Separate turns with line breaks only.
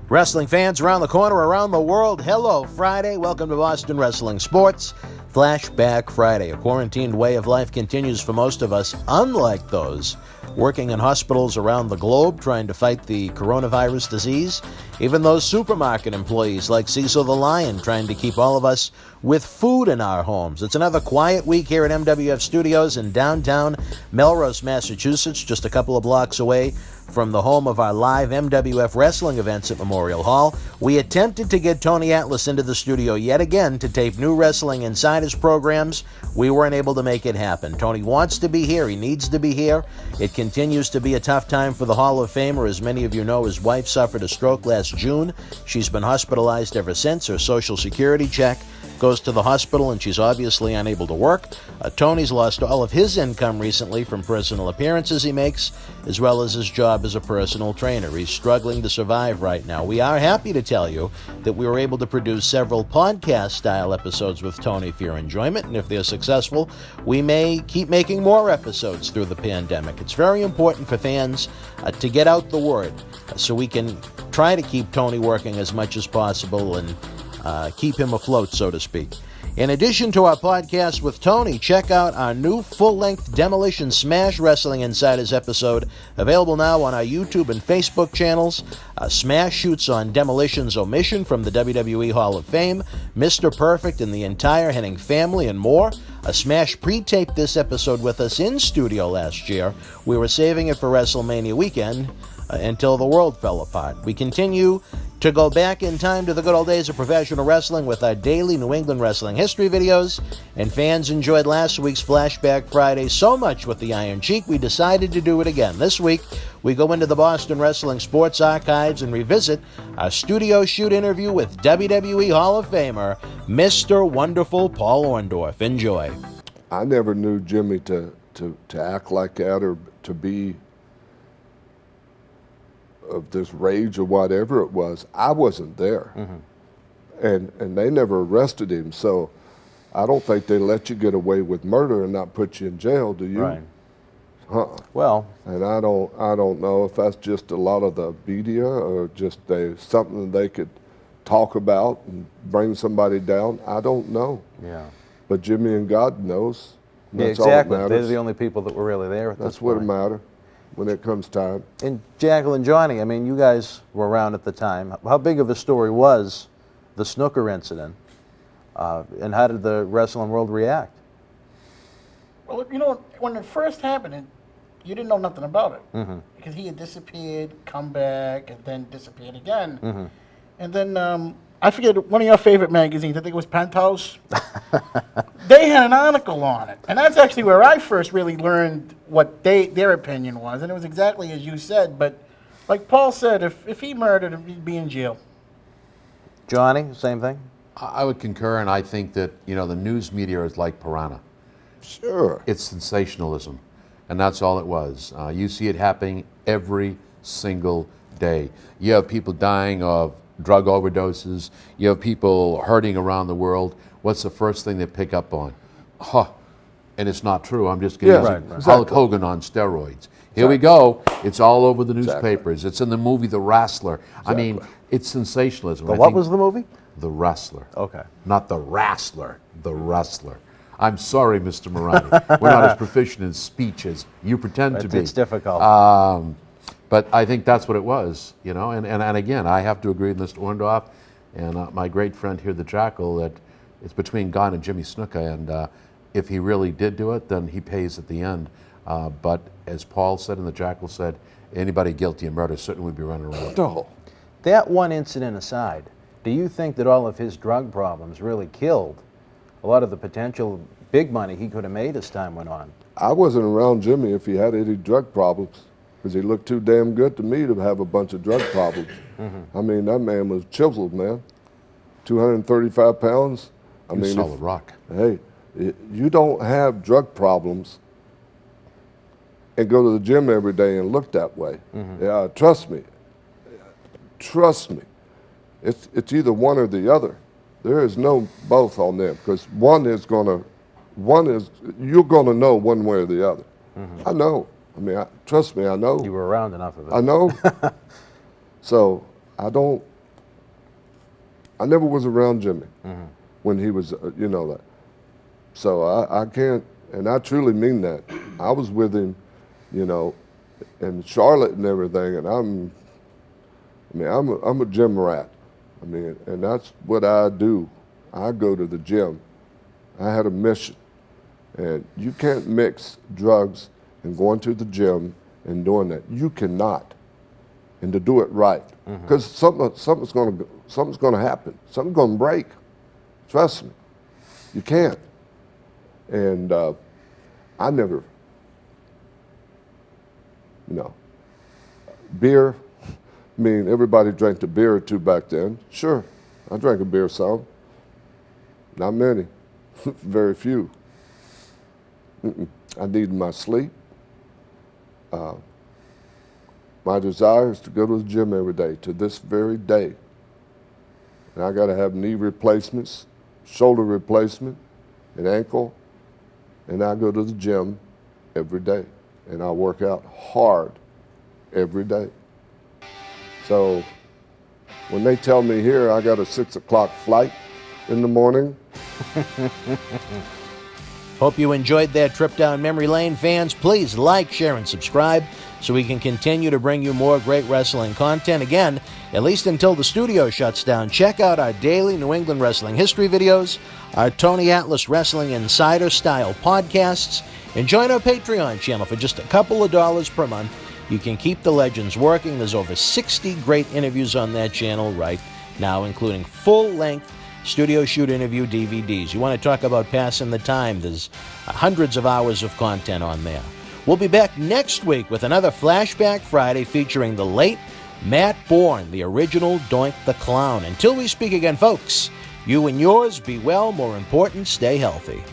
Wrestling fans around the corner, around the world, hello Friday. Welcome to Boston Wrestling Sports. Flashback Friday. A quarantined way of life continues for most of us, unlike those working in hospitals around the globe trying to fight the coronavirus disease. Even those supermarket employees like Cecil the Lion trying to keep all of us with food in our homes. It's another quiet week here at MWF Studios in downtown Melrose, Massachusetts, just a couple of blocks away from the home of our live MWF wrestling events at Memorial Hall. We attempted to get Tony Atlas into the studio yet again to tape new Wrestling Insiders programs. We weren't able to make it happen. Tony wants to be here. He needs to be here. It continues to be a tough time for the Hall of Famer. As many of you know, his wife suffered a stroke last June. She's been hospitalized ever since. Her Social Security check goes to the hospital, and she's obviously unable to work. Tony's lost all of his income recently from personal appearances he makes, as well as his job as a personal trainer. He's struggling to survive right now. We are happy to tell you that we were able to produce several podcast-style episodes with Tony for your enjoyment, and if they're successful, we may keep making more episodes through the pandemic. It's very important for fans to get out the word so we can try to keep Tony working as much as possible and keep him afloat, so to speak. In addition to our podcast with Tony, check out our new full-length Demolition Smash Wrestling Insiders episode, available now on our YouTube and Facebook channels. Smash shoots on Demolition's omission from the WWE Hall of Fame, Mr. Perfect and the entire Henning family, and more. Smash pre-taped this episode with us in studio last year. We were saving it for WrestleMania weekend until the world fell apart. We continue to go back in time to the good old days of professional wrestling with our daily New England wrestling history videos, and fans enjoyed last week's Flashback Friday so much with the Iron Cheek, we decided to do it again. This week, we go into the Boston Wrestling Sports Archives and revisit our studio shoot interview with WWE Hall of Famer, Mr. Wonderful Paul Orndorff. Enjoy.
I never knew Jimmy to act like that or to be of this rage or whatever it was. I wasn't there. And they never arrested him, so I don't think they let you get away with murder and not put you in jail, do you?
Right.
Well, and I don't know if that's just a lot of the media or just something they could talk about and bring somebody down. I don't know.
Yeah.
But Jimmy and God knows.
Yeah, exactly. They're the only people that were really there at this point.
That's what matters when it comes time.
And Jackal and Johnny, I mean, you guys were around at the time. How big of a story was the Snuka incident, and how did the wrestling world react?
Well, you know, when it first happened, you didn't know nothing about it, because he had disappeared, come back, and then disappeared again. And then I forget, one of your favorite magazines, I think it was Penthouse, they had an article on it. And that's actually where I first really learned what their opinion was. And it was exactly as you said. But like Paul said, if he murdered him, he'd be in jail.
Johnny, same thing?
I would concur, and I think that, you know, the news media is like piranha.
Sure.
It's sensationalism, and that's all it was. You see it happening every single day. You have people dying of drug overdoses. You have people hurting around the world. What's the first thing they pick up on? And it's not true. I'm just going to use Hulk Hogan on steroids. Here we go. It's all over the newspapers. It's in the movie The Wrestler. I mean, it's sensationalism.
What was the movie?
The Wrestler.
Okay.
Not The Wrestler. The Wrestler. I'm sorry, Mr. Morani. We're not as proficient in speech as you pretend to be.
It's difficult.
But I think that's what it was, you know. And again, I have to agree with Mr. Orndorff and my great friend here, the Jackal, that it's between God and Jimmy Snuka. And if he really did do it, then he pays at the end. But as Paul said and the Jackal said, anybody guilty of murder certainly would be running around.
No.
That one incident aside, do you think that all of his drug problems really killed a lot of the potential big money he could have made as time went on?
I wasn't around Jimmy if he had any drug problems, because he looked too damn good to me to have a bunch of drug problems. I mean, that man was chiseled, man. 235 pounds. I mean,
solid rock.
Hey, you don't have drug problems and go to the gym every day and look that way. Yeah, trust me. Trust me. It's either one or the other. There is no both on them, because you're gonna know one way or the other. I know. I mean, trust me, I know.
You were around enough of it.
I know. So I don't I never was around Jimmy when he was, that. So I can't, and I truly mean that. I was with him, in Charlotte and everything, and I'm a gym rat. And that's what I do. I go to the gym. I had a mission. And you can't mix drugs and going to the gym and doing that. You cannot. And to do it right. Because something's going to happen. Something's going to break. Trust me. You can't. And I never, beer, everybody drank the beer or two back then. Sure, I drank a beer some. Not many, very few. I needed my sleep. My desire is to go to the gym every day, to this very day. And I got to have knee replacements, shoulder replacement, and ankle. And I go to the gym every day. And I work out hard every day. So when they tell me here I got a 6 o'clock flight in the morning.
Hope you enjoyed that trip down memory lane. Fans, please like, share, and subscribe so we can continue to bring you more great wrestling content. Again, at least until the studio shuts down, check out our daily New England wrestling history videos, our Tony Atlas Wrestling Insider style podcasts, and join our Patreon channel for just a couple of dollars per month. You can keep the legends working. There's over 60 great interviews on that channel right now, including full-length studio shoot interview DVDs. You want to talk about passing the time, there's hundreds of hours of content on there. We'll be back next week with another Flashback Friday featuring the late Matt Bourne, the original Doink the Clown. Until we speak again, folks, you and yours be well, more important, stay healthy.